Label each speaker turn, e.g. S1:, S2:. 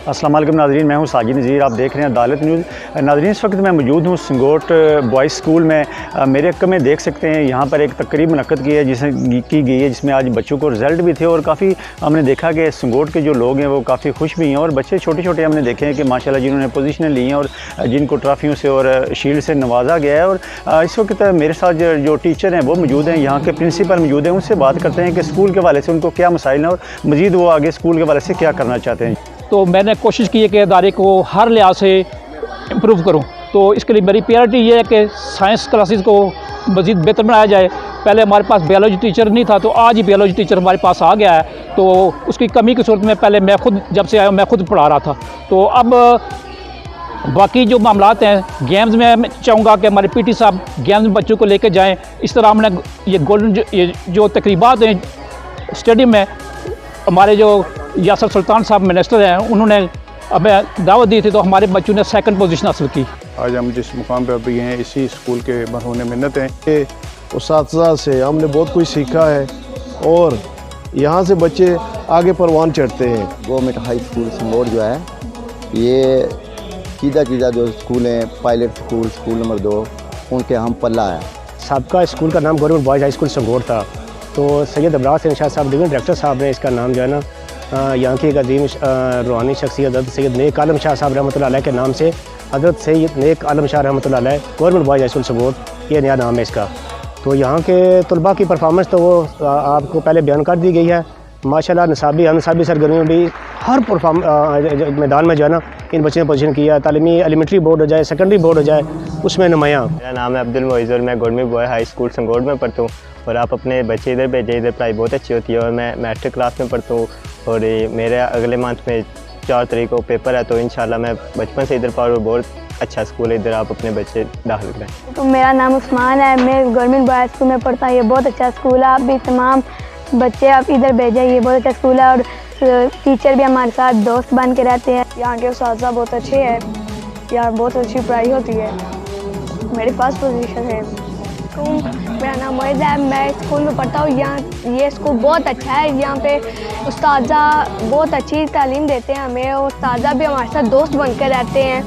S1: अस्सलाम वालेकुम नाज़रीन, मैं हूं साजिद नज़ीर। आप देख रहे हैं अदालत न्यूज़। नाज़रीन, इस वक्त मैं मौजूद हूं संगोट बॉयज़ स्कूल में। मेरे हक़ में देख सकते हैं यहाँ पर एक तकरीब मुनक़्क़द की गई है जिसमें आज बच्चों को रिज़ल्ट भी थे और काफ़ी हमने देखा कि संगोट के जो लोग हैं वो काफ़ी खुश भी हैं और बच्चे छोटे छोटे हमने देखे हैं कि माशाल्लाह जिन्होंने पोजीशनें ली हैं और जिनको ट्रॉफ़ियों से और शील्ड से नवाजा गया है। और इस वक्त मेरे साथ जो टीचर हैं वो मौजूद हैं, यहाँ के प्रिंसिपल मौजूद हैं। उनसे बात करते हैं कि स्कूल के हवाले से उनको क्या मसाइल हैं और मज़ीद वो आगे स्कूल के हवाले से क्या करना चाहते हैं।
S2: तो मैंने कोशिश की है कि इदारे को हर लिहाज से इम्प्रूव करूं। तो इसके लिए मेरी प्रायोरिटी ये है कि साइंस क्लासेस को मज़ीद बेहतर बनाया जाए। पहले हमारे पास बायोलॉजी टीचर नहीं था, तो आज ही बायोलॉजी टीचर हमारे पास आ गया है। तो उसकी कमी की सूरत में पहले मैं खुद जब से आया मैं खुद पढ़ा रहा था। तो अब बाकी जो मामलात हैं गेम्स में, मैं चाहूँगा कि हमारे पीटी साहब गेम्स में बच्चों को लेकर जाएँ। इस तरह हमने ये गोल्डन जो तकरीबात हैं स्टेडियम में, हमारे जो यासर सुल्तान साहब मिनिस्टर हैं उन्होंने हमें दावत दी थी, तो हमारे बच्चों ने सेकंड पोजीशन हासिल की।
S3: आज हम जिस मुकाम पर अभी हैं इसी स्कूल के मरहून मिन्नत हैं।
S4: उस्ताद से हमने बहुत कुछ सीखा है और यहाँ से बच्चे आगे परवान चढ़ते हैं।
S5: गवर्नमेंट हाई स्कूल संगोट जो है ये चीज़ा जो स्कूल हैं, पायलट स्कूल नंबर 2 उनके हम पल्ला है।
S6: सबका स्कूल का नाम गवर्नमेंट बॉयज़ हाई स्कूल संगोट था, तो सैयद अबरार हुसैन शाह साहब डिवीजन डायरेक्टर साहब ने इसका नाम जो है ना यहाँ की एक अजीम रूहानी शख्सियत हज़रत सैयद नेक आलम शाह साहब रहमतुल्लाह अलैह के नाम से हज़रत सैयद नेक आलम शाह रहमतुल्लाह अलैह गवर्नमेंट बॉयज़ हाई स्कूल संगोट, ये नया नाम है इसका। तो यहाँ के तलबा की परफॉर्मेंस तो वो आपको पहले बयान कर दी गई है। माशाल्लाह नसाबी अनसाबी सरगर्मियों भी हर मैदान में जो है ना इन बच्चों ने पोजीशन किया। तालीमी एलिमेंट्री बोर्ड हो जाए, सेकेंडरी बोर्ड हो जाए, उसमें नुमायाँ।
S7: मेरा नाम है अब्दुल मोइज़ और मैं गवर्नमेंट बॉय हाई स्कूल संगोट में पढ़ता हूँ। और आप अपने बच्चे इधर भेजें, इधर पढ़ाई बहुत अच्छी होती है। और मैं मैट्रिक क्लास में पढ़ता हूँ और मेरे अगले मंथ में 4 तारीख को पेपर है, तो इंशाल्लाह मैं बचपन से इधर पढ़ और बहुत अच्छा स्कूल है, इधर आप अपने बच्चे दाखिल करें।
S8: तो मेरा नाम उस्मान है, मैं गवर्नमेंट बॉयज़ स्कूल में पढ़ता हूँ। ये बहुत अच्छा स्कूल है, आप भी तमाम बच्चे आप इधर भेजें, ये बहुत अच्छा स्कूल है। और टीचर भी हमारे साथ दोस्त बन के रहते हैं।
S9: यहाँ के उस्ताद बहुत अच्छे हैं, यहाँ बहुत अच्छी पढ़ाई होती है। मेरी फर्स्ट पोजीशन है।
S8: मेरा नाम मोइज़ है, मैं स्कूल में पढ़ता हूँ। यहाँ ये स्कूल बहुत अच्छा है, यहाँ पे उस्ताद बहुत अच्छी तालीम देते हैं हमें और उस्ताद भी हमारे साथ दोस्त बनकर रहते हैं।